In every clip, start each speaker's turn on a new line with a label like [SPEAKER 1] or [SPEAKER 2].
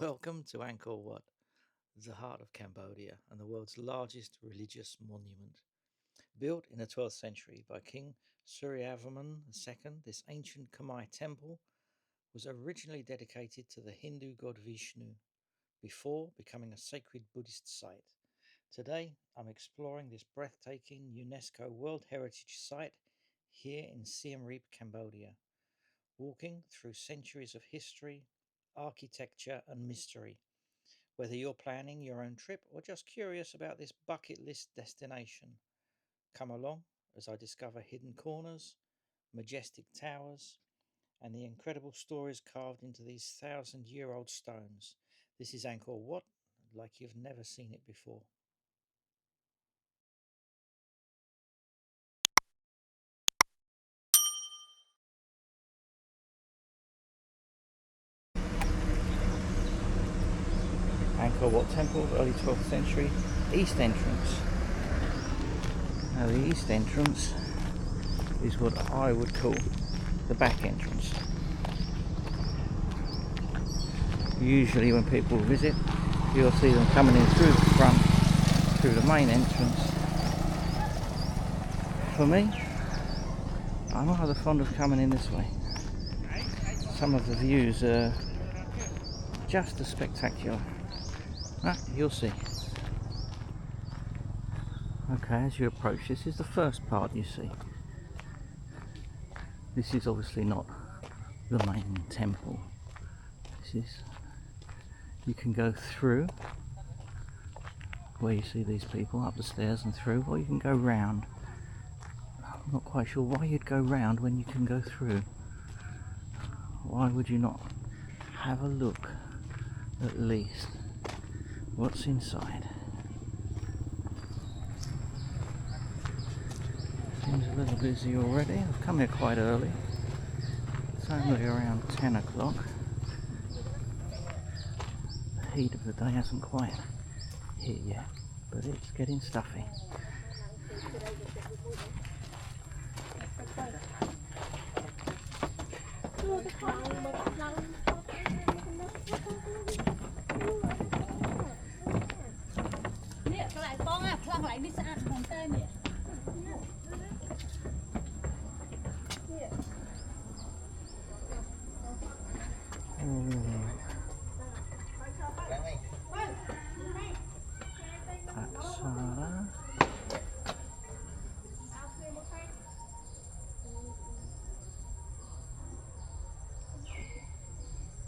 [SPEAKER 1] Welcome to Angkor Wat, the heart of Cambodia and the world's largest religious monument. Built in the 12th century by King Suryavarman II, this ancient Khmer temple was originally dedicated to the Hindu god Vishnu before becoming a sacred Buddhist site. Today, I'm exploring this breathtaking UNESCO World Heritage Site here in Siem Reap, Cambodia, walking through centuries of history, architecture, and mystery. Whether you're planning your own trip or just curious about this bucket list destination, come along as I discover hidden corners, majestic towers, and the incredible stories carved into these 1,000-year-old stones. This is Angkor Wat, like you've never seen it before. Angkor Wat Temple, early 12th century, east entrance. Now the east entrance is what I would call the back entrance. Usually when people visit, you'll see them coming in through the front, through the main entrance. For me, I'm rather fond of coming in this way. Some of the views are just as spectacular. You'll see. Okay, as you approach, this is the first part you see. This is obviously not the main temple. You can go through where you see these people up the stairs and through, or you can go round. I'm not quite sure why you'd go round when you can go through. Why would you not have a look at least what's inside? Seems a little busy already. I've come here quite early. It's only around 10 o'clock. The heat of the day hasn't quite hit yet, but it's getting stuffy.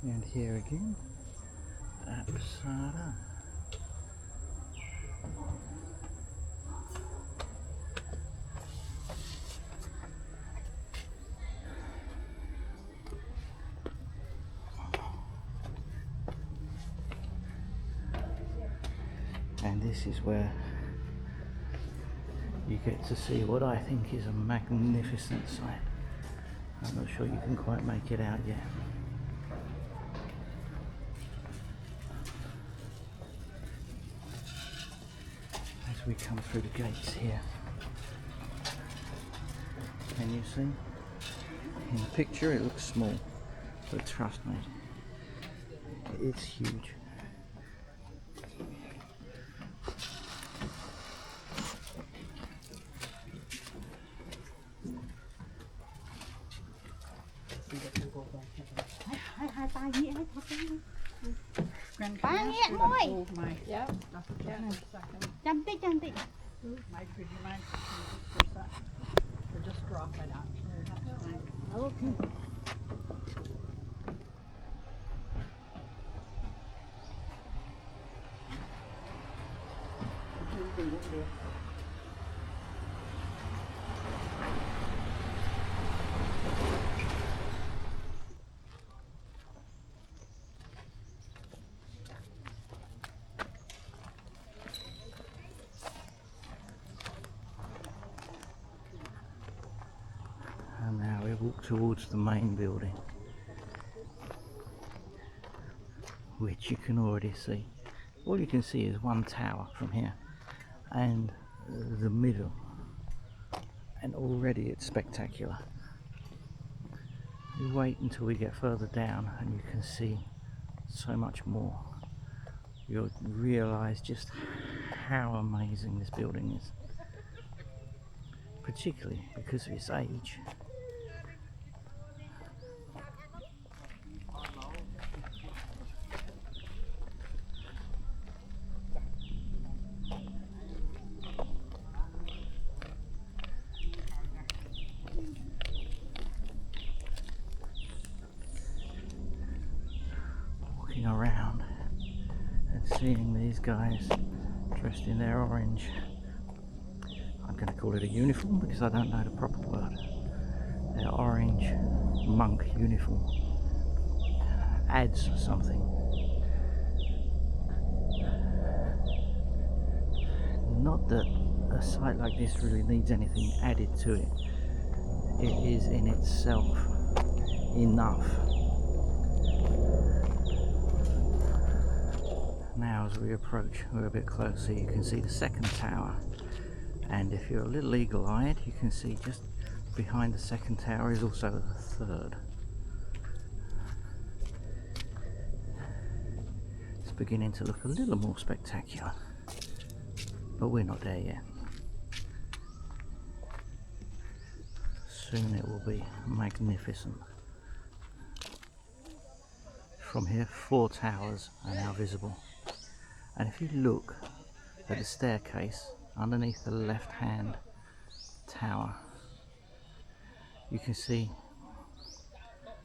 [SPEAKER 1] And here again, Apsara. And this is where you get to see what I think is a magnificent sight. I'm not sure you can quite make it out yet. As we come through the gates here, can you see? In the picture it looks small, but trust me, it's huge.
[SPEAKER 2] Ba nghe môi. Chăm tí.
[SPEAKER 3] Just drop it out.
[SPEAKER 2] Okay.
[SPEAKER 1] And now we walk towards the main building, which you can already see. All you can see is one tower from here and the middle, and already it's spectacular. You wait until we get further down and you can see so much more, you'll realise just how amazing this building is, particularly because of its age. Walking around and seeing these guys dressed in their orange, I'm going to call it a uniform because I don't know the proper word, their orange monk uniform, adds something. Not that a site like this really needs anything added to it. It is in itself enough. Now as we approach, we're a bit closer, you can see the second tower, and if you're a little eagle-eyed you can see just behind the second tower is also the third. It's beginning to look a little more spectacular, but we're not there yet. Soon it will be magnificent. From here 4 towers are now visible, and if you look at the staircase underneath the left hand tower, you can see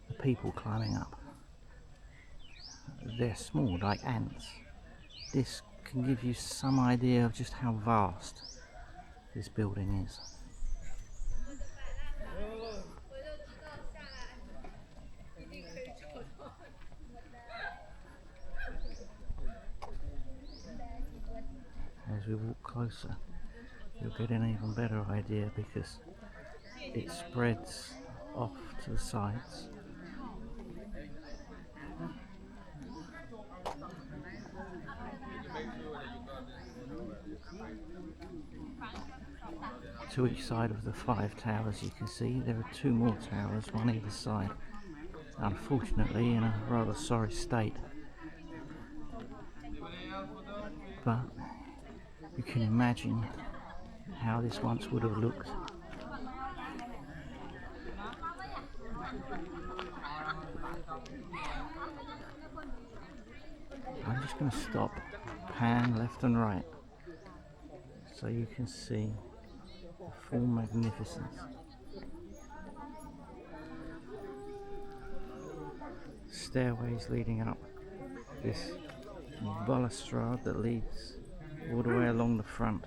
[SPEAKER 1] the people climbing up. They're small, like ants. This can give you some idea of just how vast this building is. As we walk closer, you'll get an even better idea because it spreads off to the sides. To each side of the 5 towers you can see there are 2 more towers, one either side, unfortunately in a rather sorry state. But you can imagine how this once would have looked. I'm just going to stop, pan left and right, so you can see the full magnificence. Stairways leading up, this balustrade that leads all the way along the front,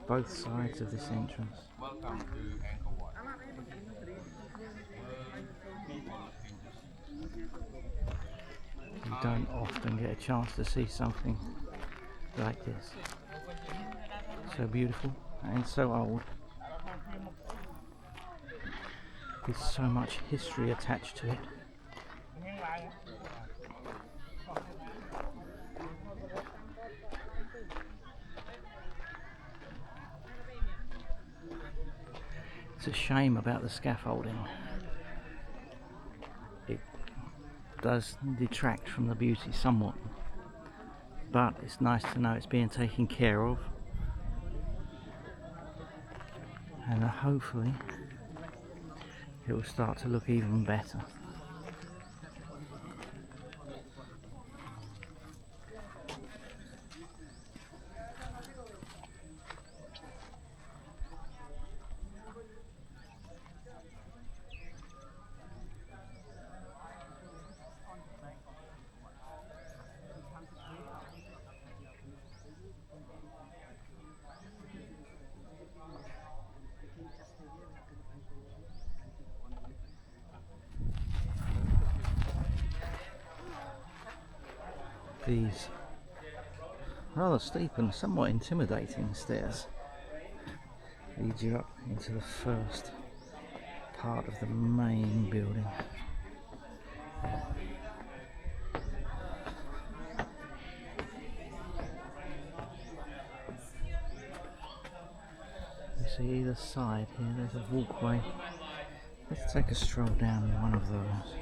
[SPEAKER 1] both sides of this entrance.
[SPEAKER 3] Welcome to Angkor Wat.
[SPEAKER 1] You don't often get a chance to see something like this. So beautiful and so old, with so much history attached to it. It's a shame about the scaffolding. It does detract from the beauty somewhat, but it's nice to know it's being taken care of, and hopefully it will start to look even better. These rather steep and somewhat intimidating stairs lead you up into the first part of the main building. You see either side here there's a walkway. Let's take a stroll down one of those.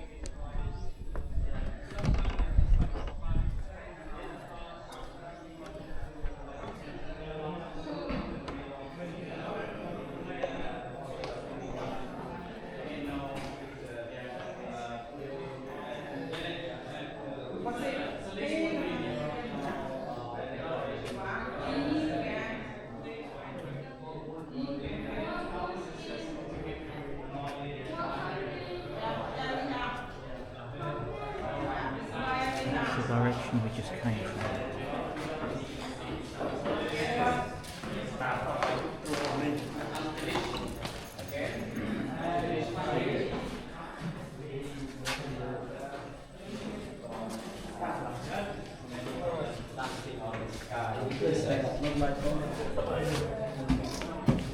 [SPEAKER 1] the direction we just came from.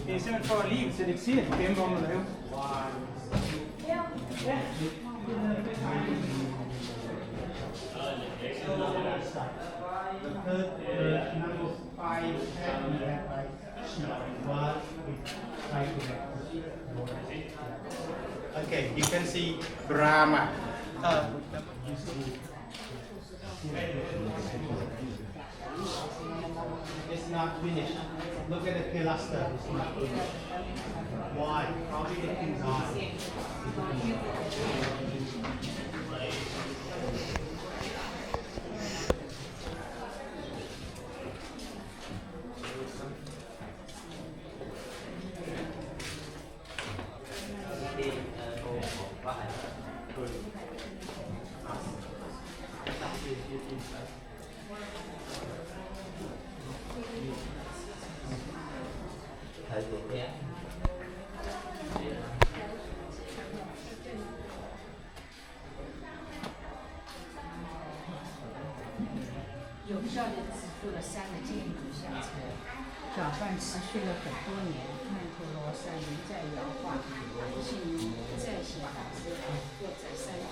[SPEAKER 4] Det er simpelthen for at lige selektere dem, hvor man laver.
[SPEAKER 5] Okay, you can see Brahma. It's not finished. Look at the pilaster. It's not finished. Why? Probably the king's eye.
[SPEAKER 6] Yeah.
[SPEAKER 7] 有效的支付了3个建筑下车。
[SPEAKER 2] 搅拌持续了很多年，曼陀罗山仍在摇晃，信徒在写法师坐在山顶，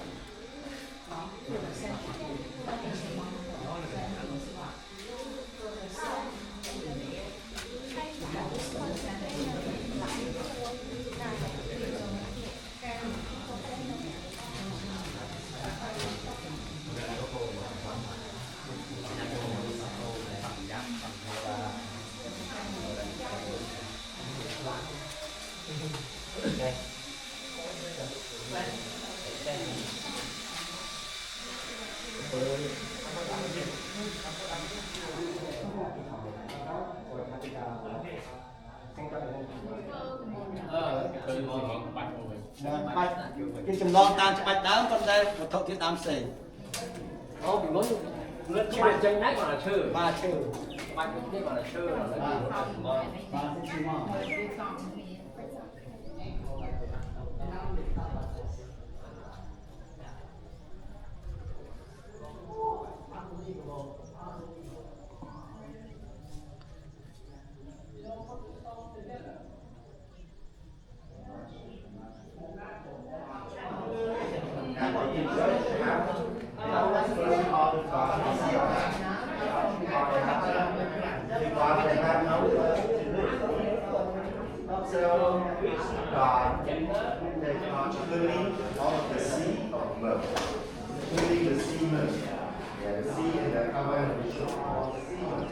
[SPEAKER 2] 坐在山顶，cái
[SPEAKER 6] chùm non tam bạch đá con đây một thợ thiết đám sề. Ô bị mất luôn chưa chân nát mà là chơ. Ba chơ. Bạch cái mà là chơ là ba cái chim mò.
[SPEAKER 5] Including all of the sea of milk, including the sea milk. Yeah, the sea and the cover we show all sea milk.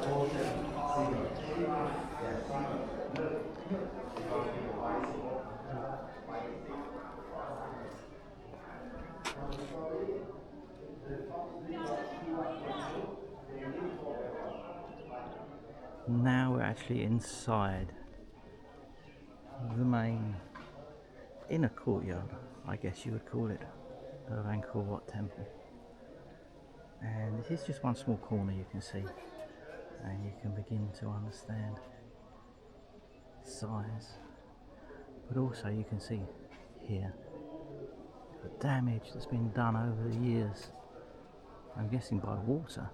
[SPEAKER 5] Ocean, sea milk. Yeah, sea milk.
[SPEAKER 1] Now we're actually inside the main inner courtyard, I guess you would call it, of Angkor Wat temple. And this is just one small corner you can see, and you can begin to understand size, but also you can see here the damage that's been done over the years, I'm guessing by water.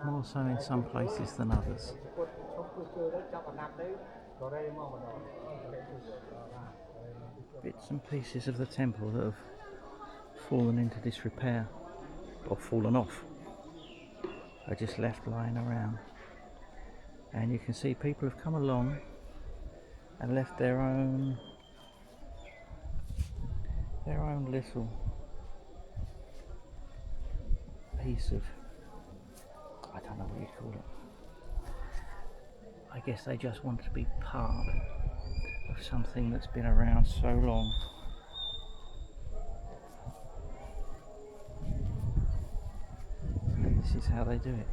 [SPEAKER 1] More so in some places than others. Bits and pieces of the temple that have fallen into disrepair or fallen off are just left lying around, and you can see people have come along and left their own little piece of, I don't know what you call it. I guess they just want to be part of something that's been around so long. And this is how they do it.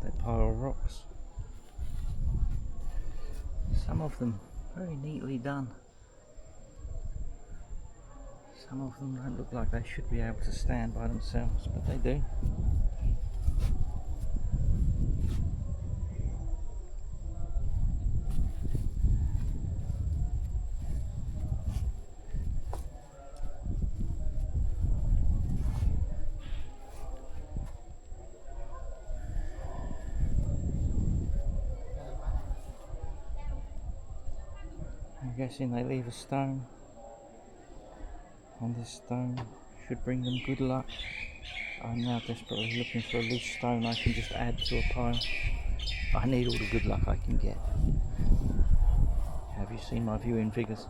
[SPEAKER 1] They pile rocks. Some of them Very neatly done. Some of them don't look like they should be able to stand by themselves, but they do. I'm guessing they leave a stone, and this stone should bring them good luck. I'm now desperately looking for a loose stone I can just add to a pile. I need all the good luck I can get. Have you seen my viewing figures?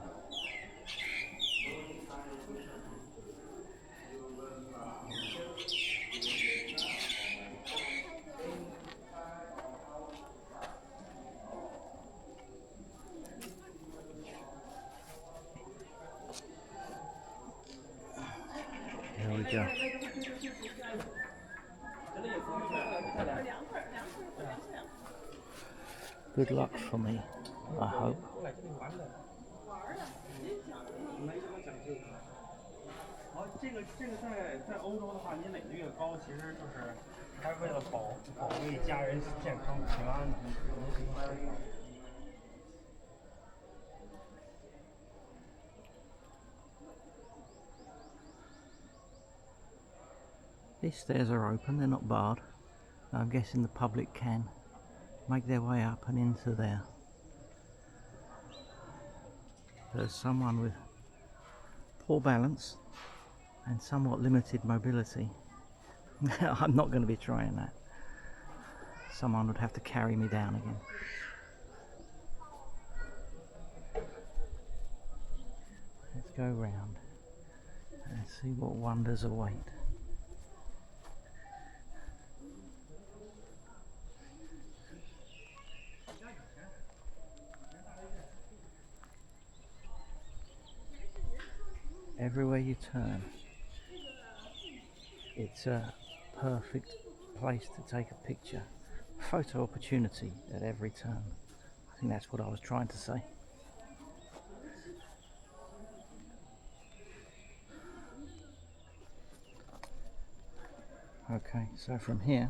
[SPEAKER 1] There we go. Good luck for me, I hope.
[SPEAKER 4] 这个在欧洲的话，你垒得越高，其实就是它为了保卫家人健康平安的。
[SPEAKER 1] These stairs are open, they're not barred. I'm guessing the public can make their way up and into there. There's someone with poor balance and somewhat limited mobility. I'm not going to be trying that. Someone would have to carry me down again. Let's go round and see what wonders await. Everywhere you turn, it's a perfect place to take a picture. Photo opportunity at every turn. I think that's what I was trying to say. Okay, so from here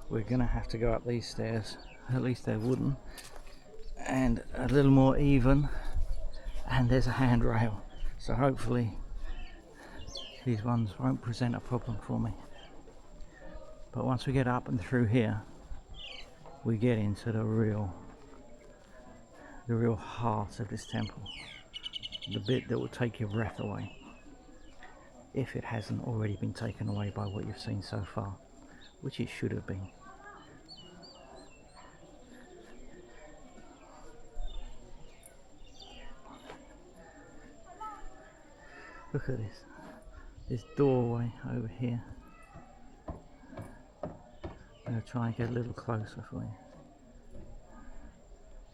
[SPEAKER 1] we're gonna have to go up these stairs. At least they're wooden and a little more even, and there's a handrail, so hopefully these ones won't present a problem for me. But once we get up and through here, we get into the real heart of this temple, the bit that will take your breath away, if it hasn't already been taken away by what you've seen so far, which it should have been. Look at this doorway over here. I'm going to try and get a little closer for you.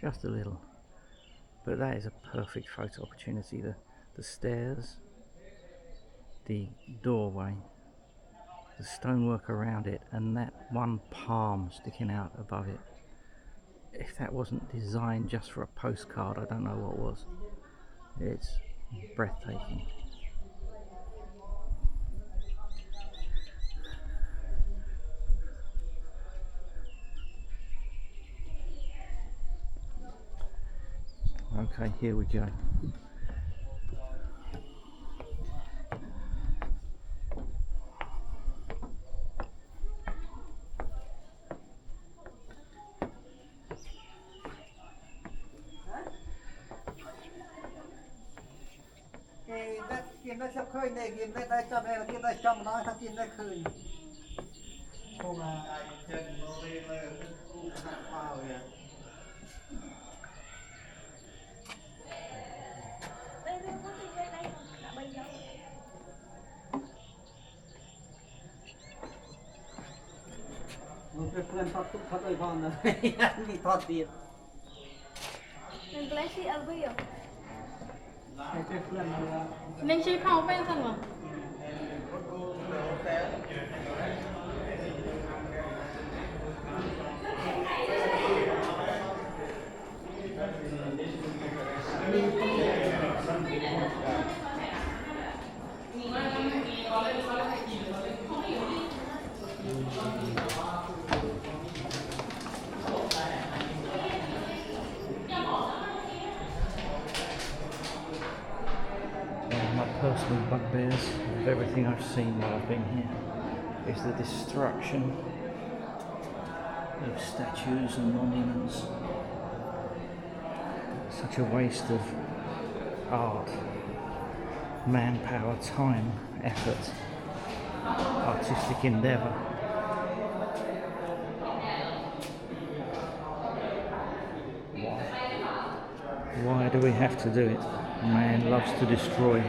[SPEAKER 1] Just a little. But that is a perfect photo opportunity. The stairs, the doorway, the stonework around it, and that one palm sticking out above it. If that wasn't designed just for a postcard, I don't know what was. It's breathtaking. Okay, here we go.
[SPEAKER 7] Nên chi phao bên thân mà.
[SPEAKER 1] personal bugbears of everything I've seen while I've been here is the destruction of statues and monuments. Such a waste of art, manpower, time, effort, artistic endeavour. Why do we have to do it? Man loves to destroy.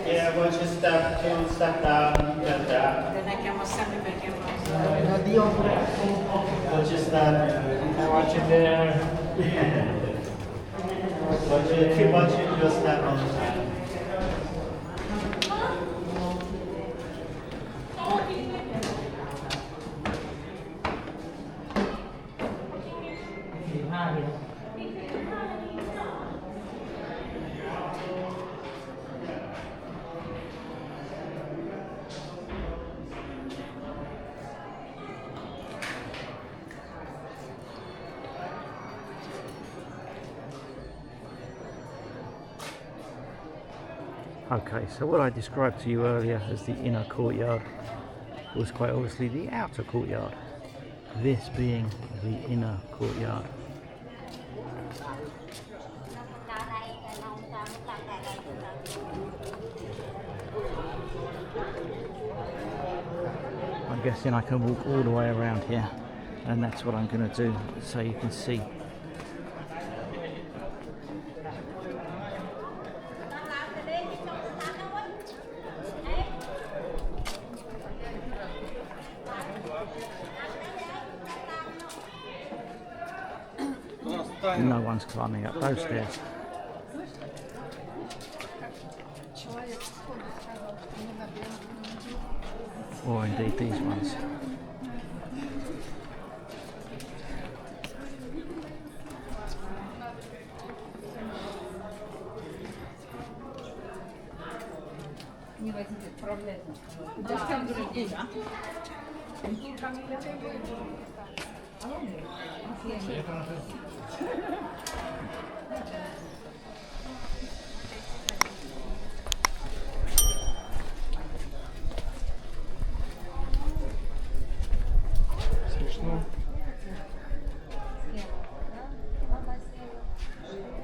[SPEAKER 5] Yeah, once you step to step down, get that.
[SPEAKER 2] Non è che mostrarmi perché
[SPEAKER 5] Once you step, I watch it there. Once you keep watching, you'll step all the time.
[SPEAKER 1] Okay, so what I described to you earlier as the inner courtyard was quite obviously the outer courtyard, this being the inner courtyard. I'm guessing I can walk all the way around here, and that's what I'm going to do so you can see. No one's climbing up those stairs. Or indeed these ones.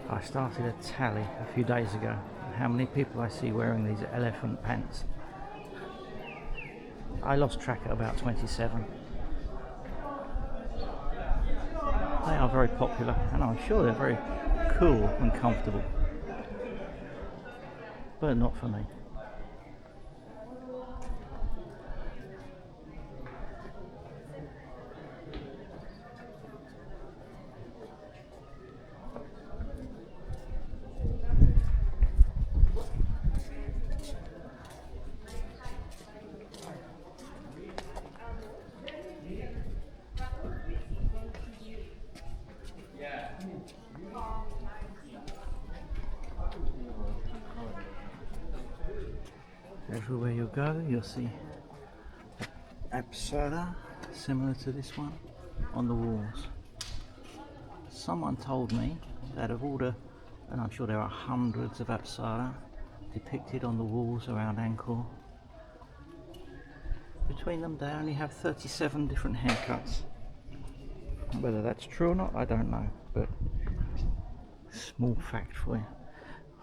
[SPEAKER 1] I started a tally a few days ago of how many people I see wearing these elephant pants. I lost track at about 27. They are very popular, and I'm sure they're very cool and comfortable, but not for me. Everywhere you go, you'll see apsara similar to this one on the walls. Someone told me that of all the, and I'm sure there are hundreds of apsara depicted on the walls around Angkor, between them they only have 37 different haircuts. Whether that's true or not, I don't know, but small fact for you.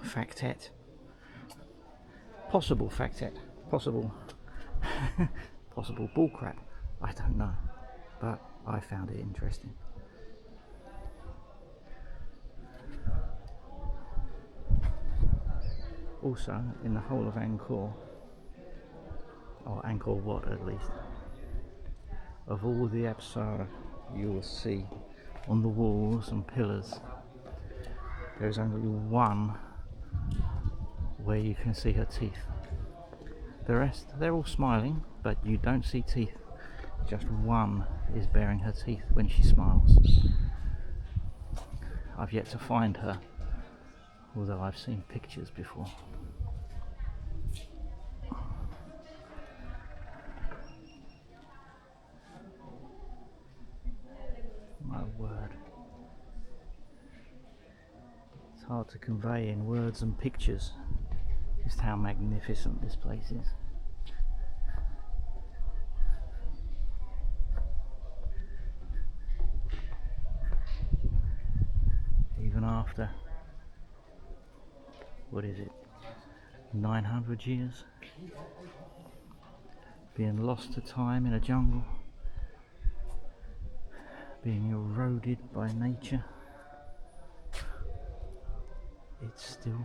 [SPEAKER 1] Factet. Possible factet. Possible possible bullcrap. I don't know, but I found it interesting. Also, in the whole of Angkor, or Angkor Wat at least, of all the apsara you will see on the walls and pillars, There's only one where you can see her teeth. The rest, they're all smiling, but you don't see teeth. Just one is baring her teeth when she smiles. I've yet to find her, although I've seen pictures before. My word. It's hard to convey in words and pictures just how magnificent this place is. Even after, what is it, 900 years? Being lost to time in a jungle, being eroded by nature, it's still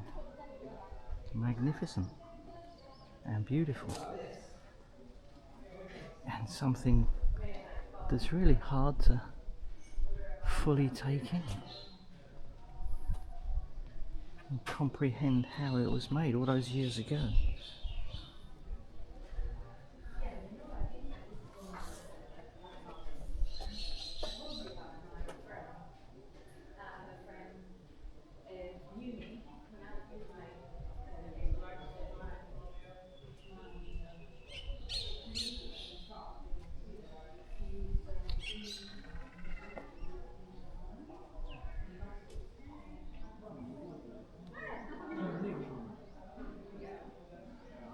[SPEAKER 1] magnificent and beautiful, and something that's really hard to fully take in and comprehend how it was made all those years ago.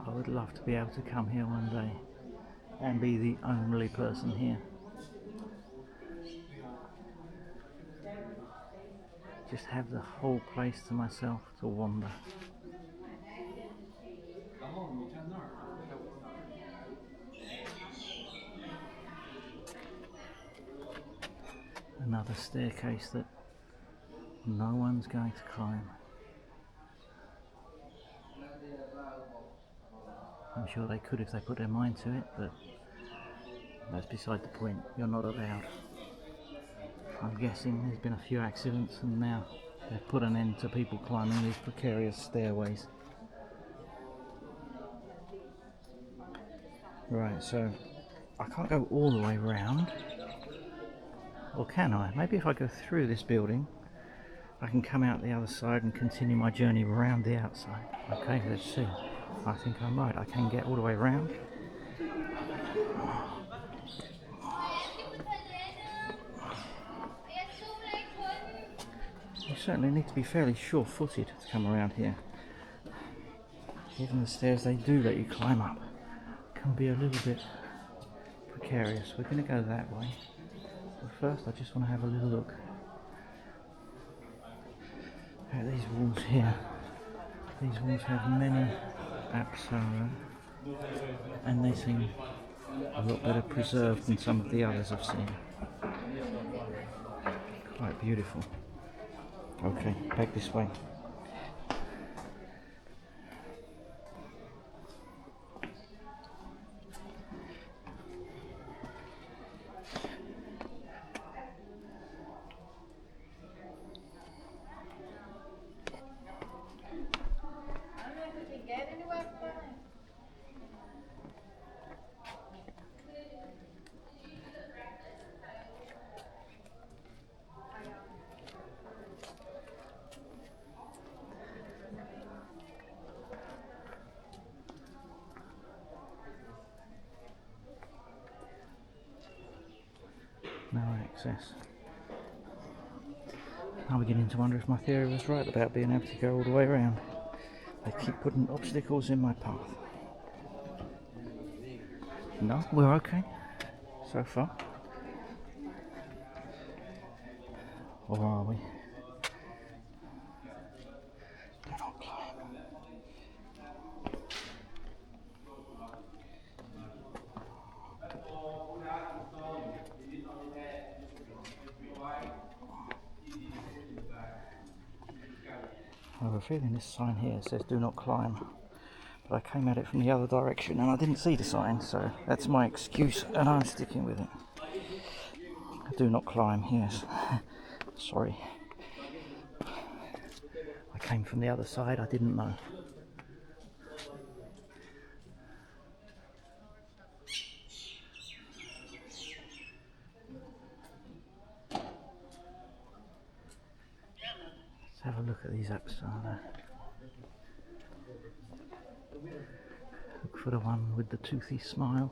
[SPEAKER 1] I would love to be able to come here one day and be the only person here. Just have the whole place to myself to wander. Another staircase that no one's going to climb. I'm sure they could if they put their mind to it, but that's beside the point. You're not allowed. I'm guessing there's been a few accidents and now they've put an end to people climbing these precarious stairways. Right, so I can't go all the way round. Or can I? Maybe if I go through this building, I can come out the other side and continue my journey around the outside. Okay, let's see. I think I'm right. I can get all the way around. You certainly need to be fairly sure-footed to come around here. Even the stairs they do let you climb up can be a little bit precarious. We're going to go that way. But first I just want to have a little look at these walls here. These walls have many apsara and they seem a lot better preserved than some of the others I've seen. Quite beautiful. Okay, back this way. No access. I'm beginning to wonder if my theory was right about being able to go all the way around. They keep putting obstacles in my path. No, we're okay so far. Or are we? Do not climb. I have a feeling this sign here says do not climb, but I came at it from the other direction and I didn't see the sign, so that's my excuse and I'm sticking with it. Do not climb, yes. Sorry. came from the other side, I didn't know. Let's have a look at these apsara. Look for the one with the toothy smile.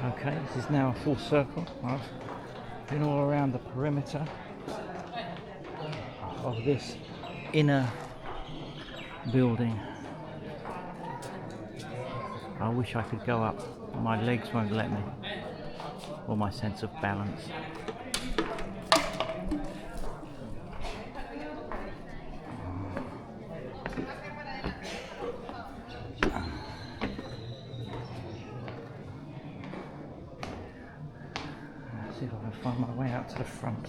[SPEAKER 1] Okay, this is now a full circle. I've been all around the perimeter of this inner building. I wish I could go up. My legs won't let me, or my sense of balance. Let's see if I can find my way out to the front.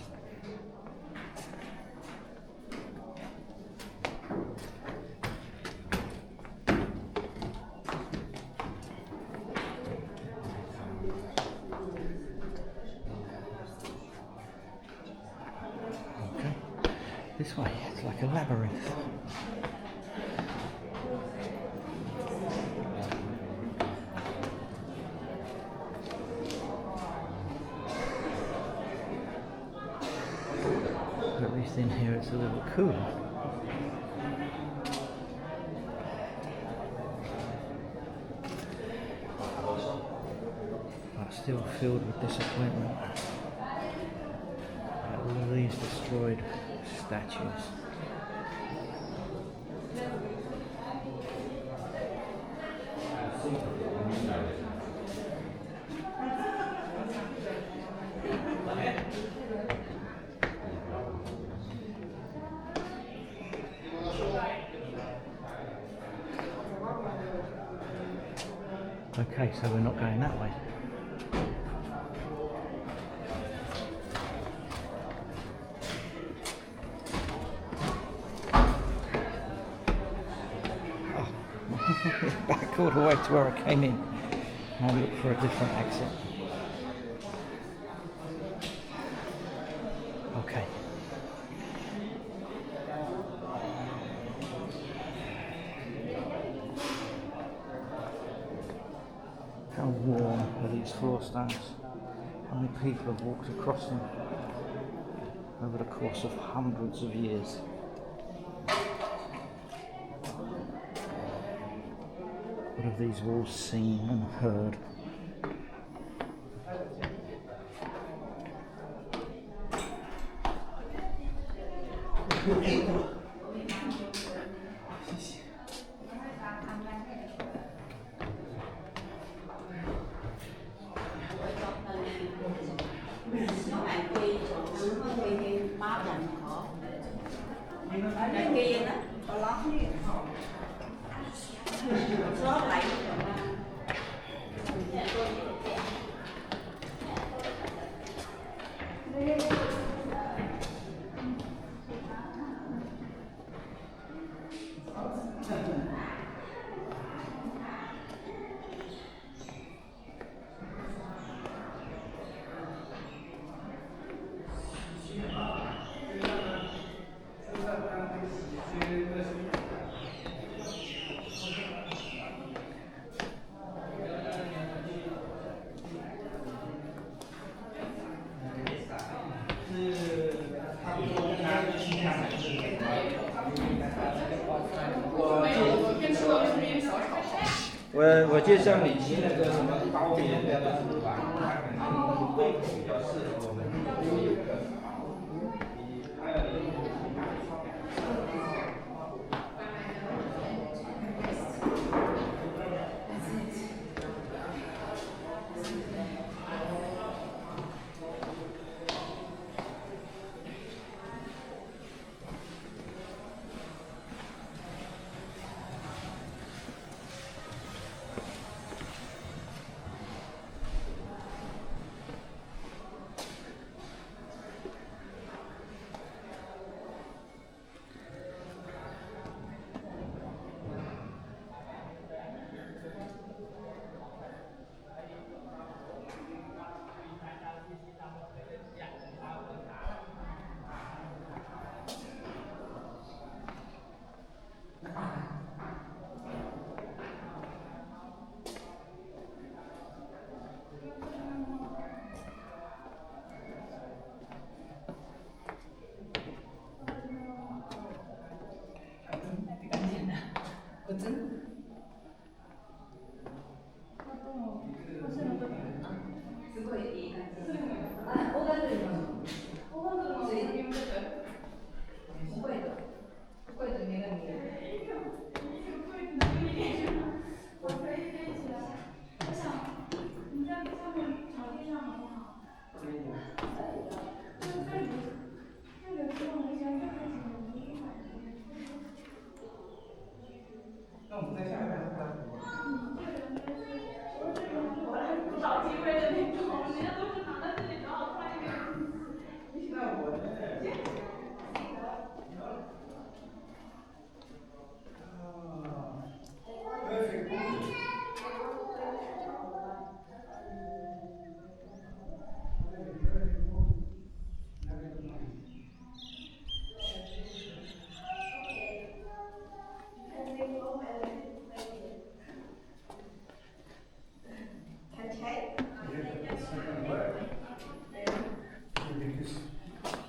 [SPEAKER 1] This way, it's like a labyrinth. But at least in here it's a little cooler. But still filled with disappointment at all of these destroyed statues. Okay, so we're not going that way. Back all the way to where I came in. Now look for a different exit. Okay. How warm are these floor stones? How many people have walked across them over the course of hundreds of years? What have these walls seen and heard?
[SPEAKER 6] 我就像你提那个什么高棉的那种吧，它可能胃口比较适合我们，都有的。还有一个。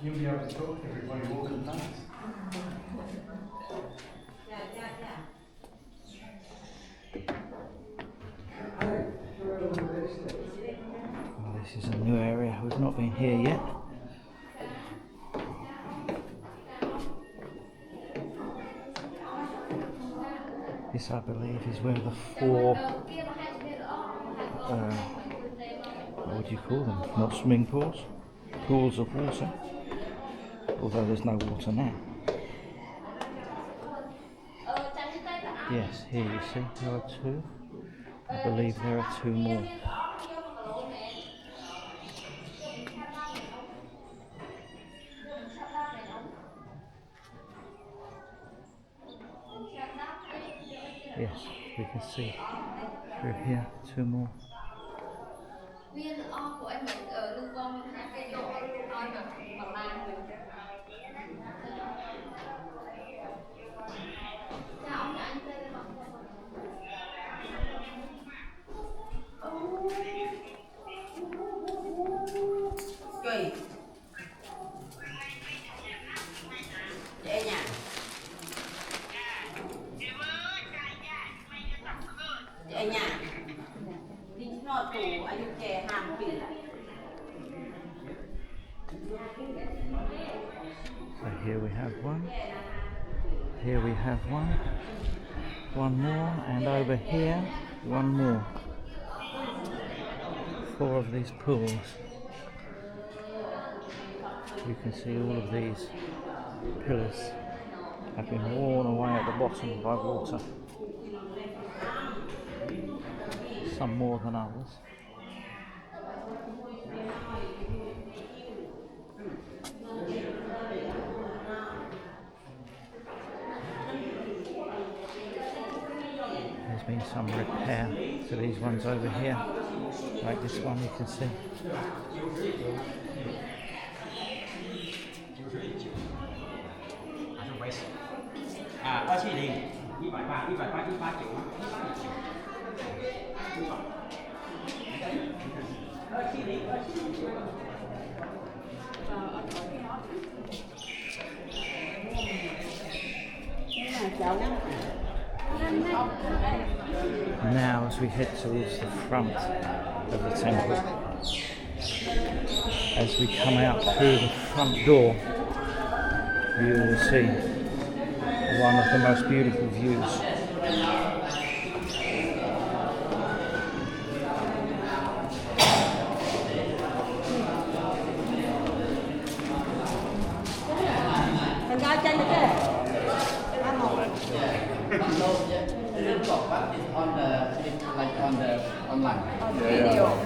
[SPEAKER 4] You'll be able to talk to everybody walking past.
[SPEAKER 1] Well, this is a new area. We've not been here yet. This, I believe, is where the four, what would you call them? Not swimming pools, pools of water. Although there's no water now. Yes, here you see, there are two. I believe there are 2 more. Yes, we can see through here 2 more. So here we have one, here we have one more, and over here, one more. 4 of these pools. You can see all of these pillars have been worn away at the bottom by water. Some more than others. There's been some repair to these ones over here, like this one you can see. Now as we head towards the front of the temple, as we come out through the front door, you will see one of the most beautiful views.
[SPEAKER 5] Online.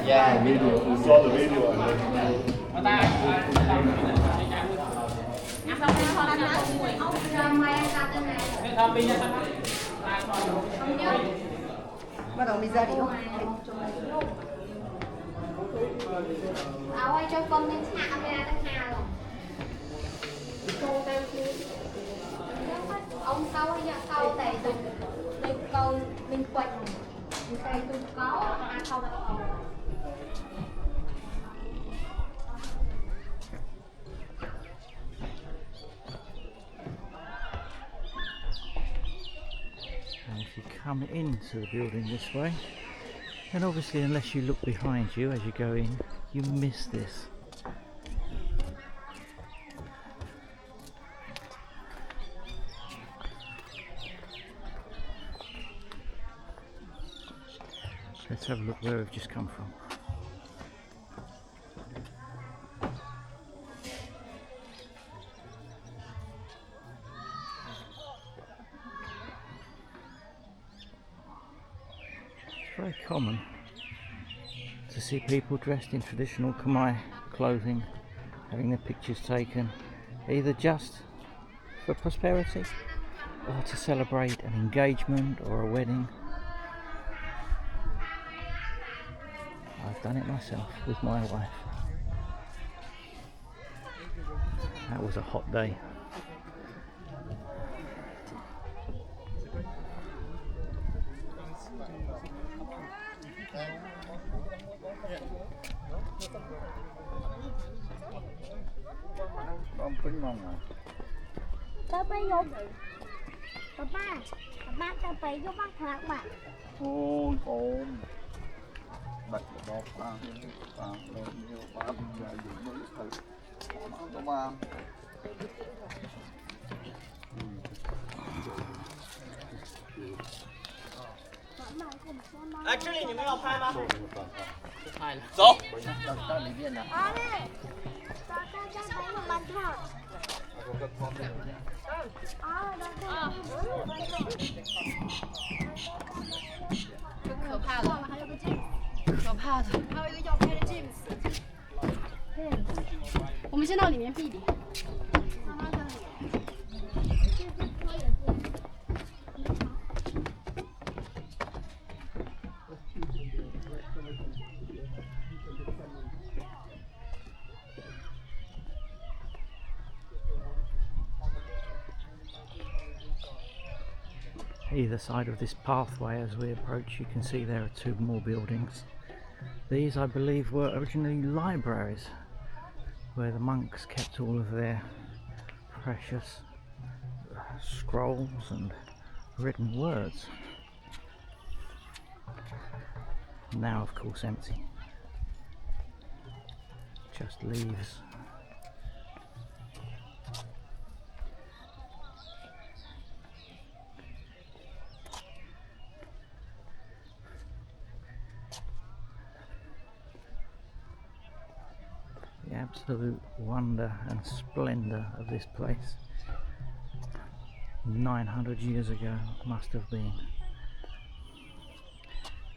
[SPEAKER 5] Yeah, video. We saw the video and
[SPEAKER 8] bắt đầu mình ra đi không?
[SPEAKER 9] Áo ơi cho con lên hạ camera đang hà rồi. Ông câu hay câu tại từ câu mình quạch cây tôi có không.
[SPEAKER 1] And if you come into the building this way, then obviously unless you look behind you as you go in, you miss this. Let's have a look where we've just come from. It's very common to see people dressed in traditional Khmer clothing having their pictures taken, either just for prosperity or to celebrate an engagement or a wedding. I've done it myself with my wife. That was a hot day.
[SPEAKER 9] Tớ bay vô. Ba tớ bay vô bắt hạt mà.
[SPEAKER 5] ôi ôm bạch bọt ba lên nhiều ba bây giờ dùng mới thử nó ba
[SPEAKER 6] 这里你们要拍吗？拍了。走。到里面了。
[SPEAKER 9] 可怕了。
[SPEAKER 7] 先到里面避避。
[SPEAKER 1] Either side of this pathway as we approach, you can see there are two more buildings. These, I believe, were originally libraries where the monks kept all of their precious scrolls and written words. Now, of course, empty. Just leaves. The absolute wonder and splendour of this place 900 years ago must have been.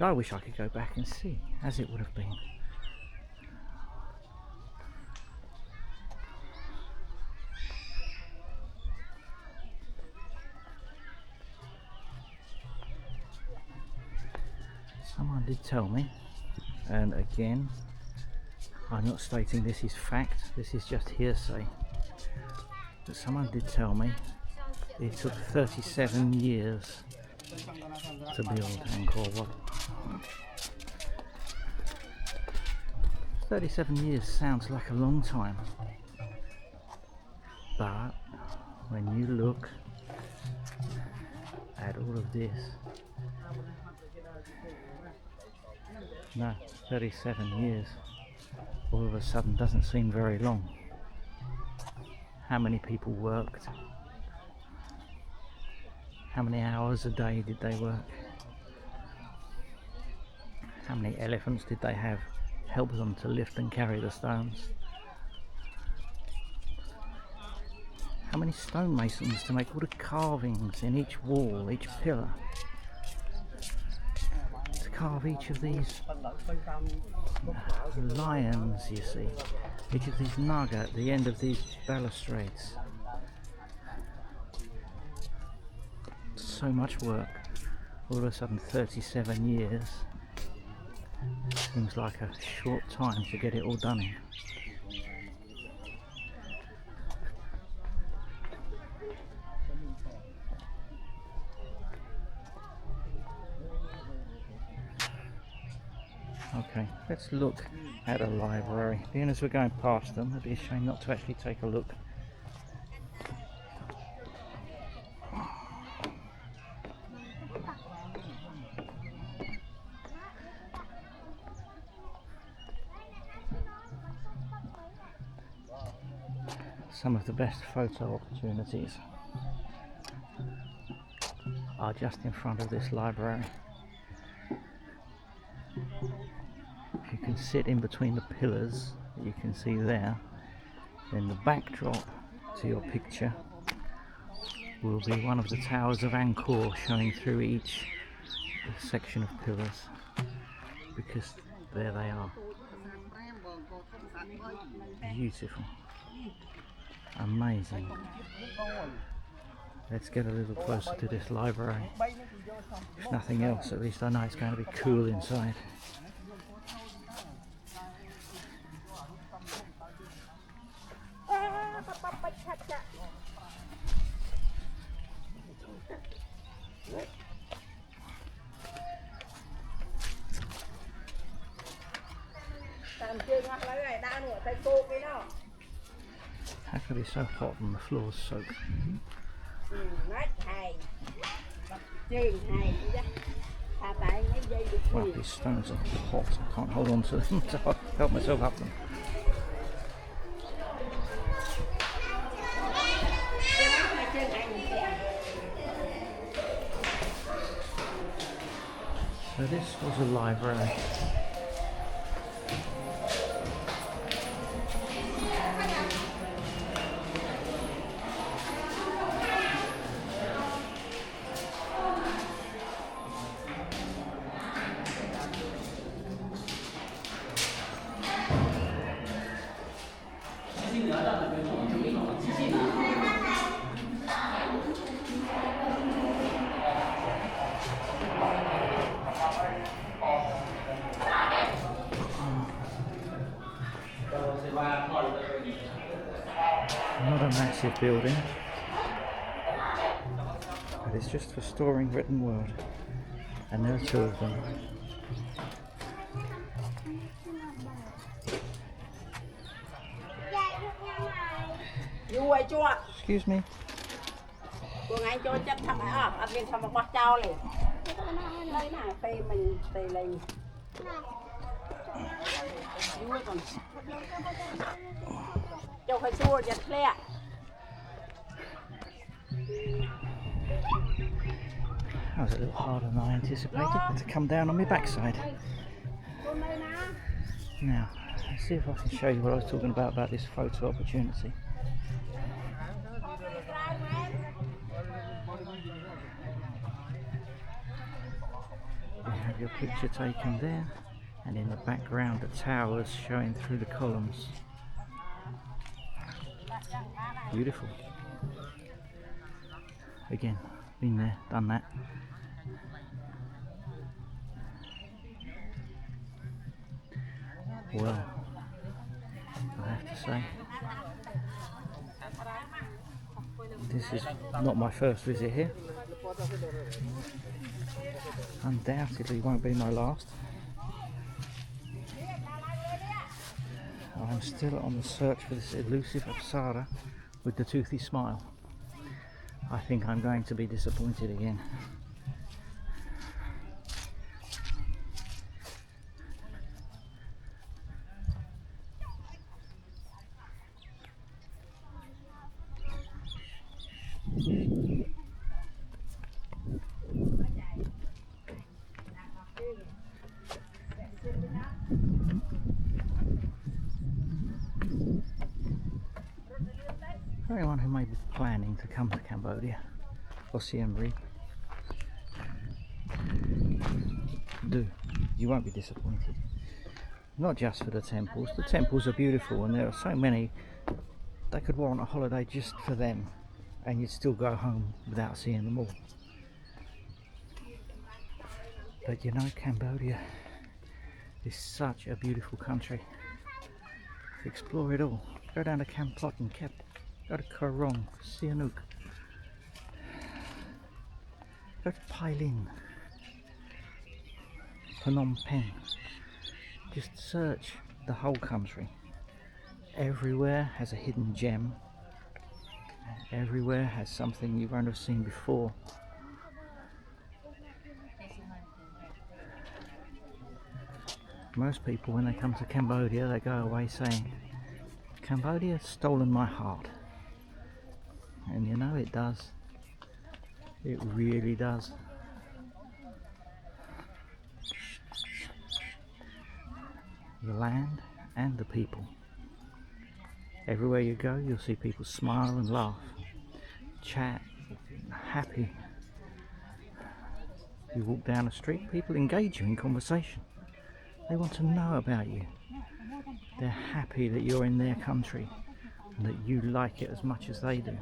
[SPEAKER 1] I wish I could go back and see as it would have been. Someone did tell me, and again, I'm not stating this is fact, this is just hearsay, but someone did tell me it took 37 years to build Angkor Wat. 37 years sounds like a long time, but when you look at all of this, no, 37 years all of a sudden doesn't seem very long. How many people worked? How many hours a day did they work? How many elephants did they have help them to lift and carry the stones? How many stonemasons to make all the carvings in each wall, each pillar? To carve each of these lions, you see, each of these naga at the end of these balustrades. So much work, all of a sudden 37 years seems like a short time to get it all done in. Okay, let's look at a library. Being as we're going past them, it'd be a shame not to actually take a look. Some of the best photo opportunities are just in front of this library. You can sit in between the pillars that you can see there, then the backdrop to your picture will be one of the towers of Angkor showing through each section of pillars, because there they are. Beautiful. Amazing. Let's get a little closer to this library. If nothing else, at least I know it's going to be cool inside. How could it be so hot and the floor's soaked? Wow, these stones are hot. I can't hold on to them to help myself up them. So this was a library. old building, but it's just for storing written word, and there are two of them. Excuse me. That was a little harder than I anticipated. Had to come down on my backside. Now, let's see if I can show you what I was talking about this photo opportunity. You have your picture taken there, and in the background the towers showing through the columns. Beautiful. Again, been there, done that. Well, I have to say, this is not my first visit here. Undoubtedly won't be my last. I'm still on the search for this elusive Apsara with the toothy smile. I think I'm going to be disappointed again. For anyone who may be planning to come to Cambodia or Siem Reap, do. You won't be disappointed. Not just for the temples. The temples are beautiful and there are so many, they could warrant a holiday just for them, and you'd still go home without seeing them all. But you know, Cambodia is such a beautiful country. Explore it all. Go down to Kampot and Kep. Go to Korong, Sihanouk. Go to Pailin, Phnom Penh. Just search the whole country. Everywhere has a hidden gem. Everywhere has something you won't have seen before. Most people, when they come to Cambodia, they go away saying, Cambodia's stolen my heart. And you know, it does. It really does. The land and the people. Everywhere you go, you'll see people smile and laugh, chat, happy. You walk down the street, people engage you in conversation. They want to know about you. They're happy that you're in their country and that you like it as much as they do.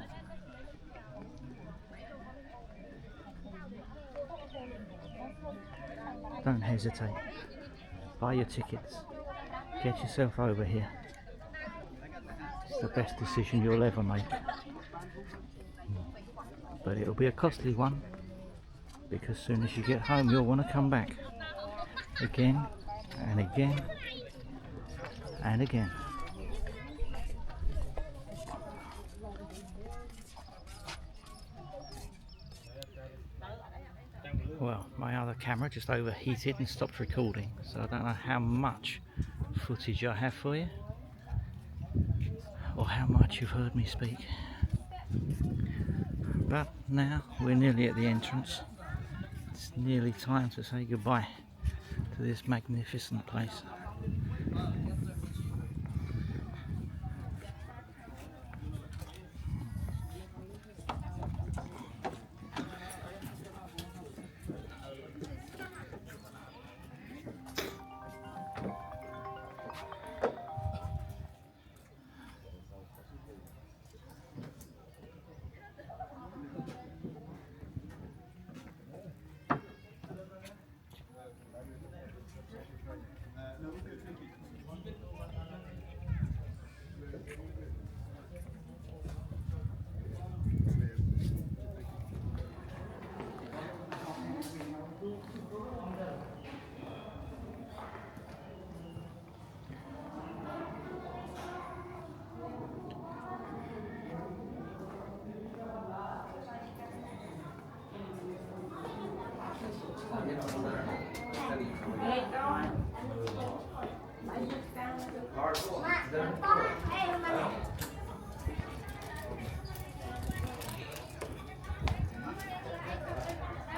[SPEAKER 1] Don't hesitate. Buy your tickets. Get yourself over here. It's the best decision you'll ever make. But it'll be a costly one, because as soon as you get home you'll want to come back again and again and again. Well, my other camera just overheated and stopped recording, so I don't know how much footage I have for you or how much you've heard me speak. But now we're nearly at the entrance. It's nearly time to say goodbye to this magnificent place.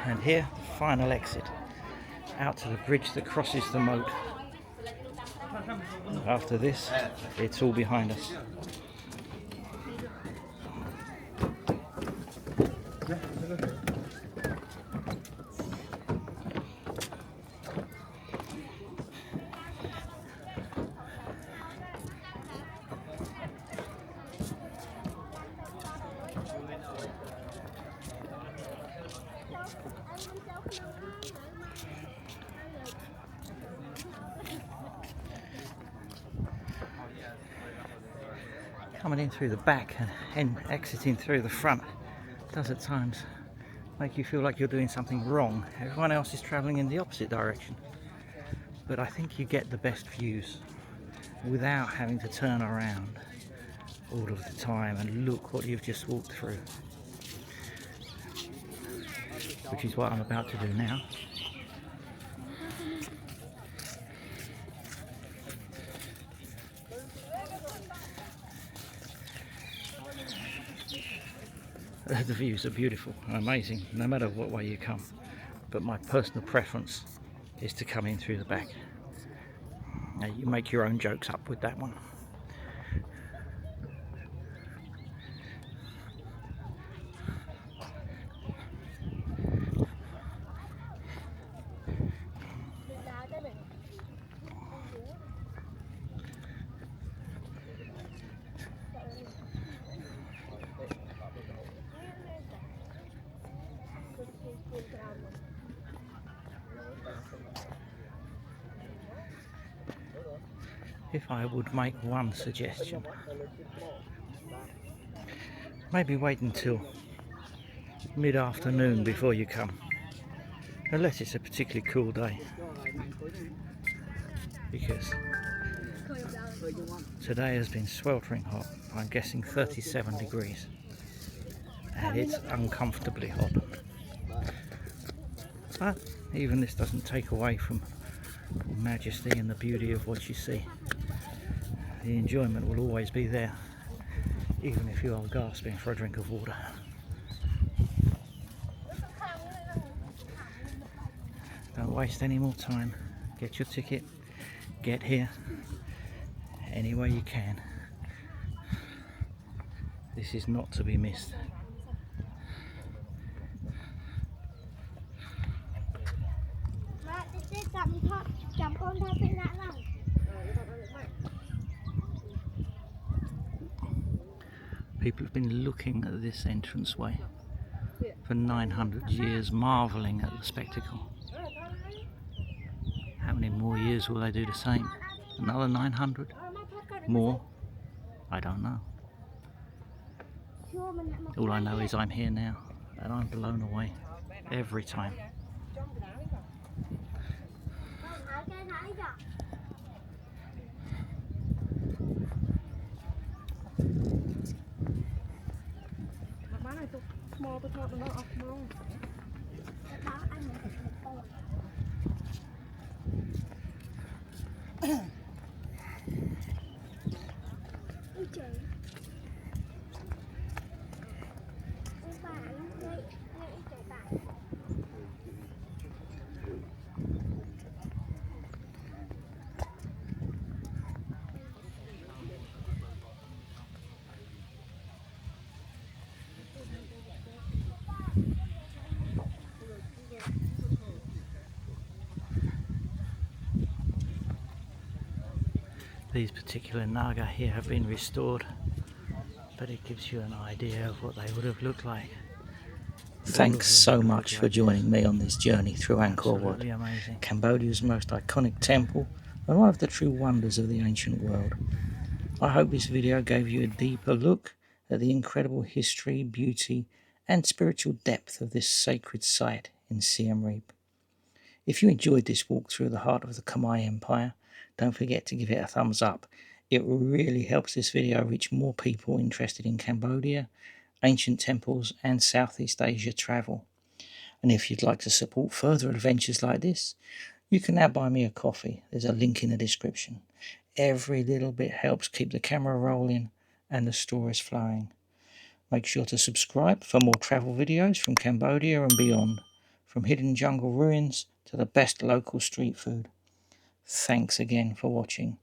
[SPEAKER 1] And here, the final exit out to the bridge that crosses the moat. After this, it's all behind us. Coming in through the back and exiting through the front does at times make you feel like you're doing something wrong. Everyone else is travelling in the opposite direction. But I think you get the best views without having to turn around all of the time and look what you've just walked through. Which is what I'm about to do now. The views are beautiful and amazing no matter what way you come, but my personal preference is to come in through the back. Now you make your own jokes up with that one. If I would make one suggestion, maybe wait until mid-afternoon before you come, unless it's a particularly cool day, because today has been sweltering hot. I'm guessing 37 degrees, and it's uncomfortably hot. But even this doesn't take away from the majesty and the beauty of what you see. The enjoyment will always be there, even if you are gasping for a drink of water. Don't waste any more time. Get your ticket, get here any way you can. This is not to be missed. People have been looking at this entranceway for 900 years, marvelling at the spectacle. How many more years will they do the same? Another 900? More? I don't know. All I know is I'm here now, and I'm blown away every time. These particular naga here have been restored, but it gives you an idea of what they would have looked like. Thanks so much for joining me on this journey through Angkor Wat, Cambodia's most iconic temple and one of the true wonders of the ancient world. I hope this video gave you a deeper look at the incredible history, beauty and spiritual depth of this sacred site in Siem Reap. If you enjoyed this walk through the heart of the Khmer Empire, don't forget to give it a thumbs up. It really helps this video reach more people interested in Cambodia, ancient temples and Southeast Asia travel. And if you'd like to support further adventures like this, you can now buy me a coffee. There's a link in the description. Every little bit helps keep the camera rolling and the stories flowing. Make sure to subscribe for more travel videos from Cambodia and beyond. from hidden jungle ruins to the best local street food. Thanks again for watching,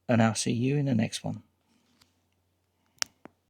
[SPEAKER 1] and I'll see you in the next one.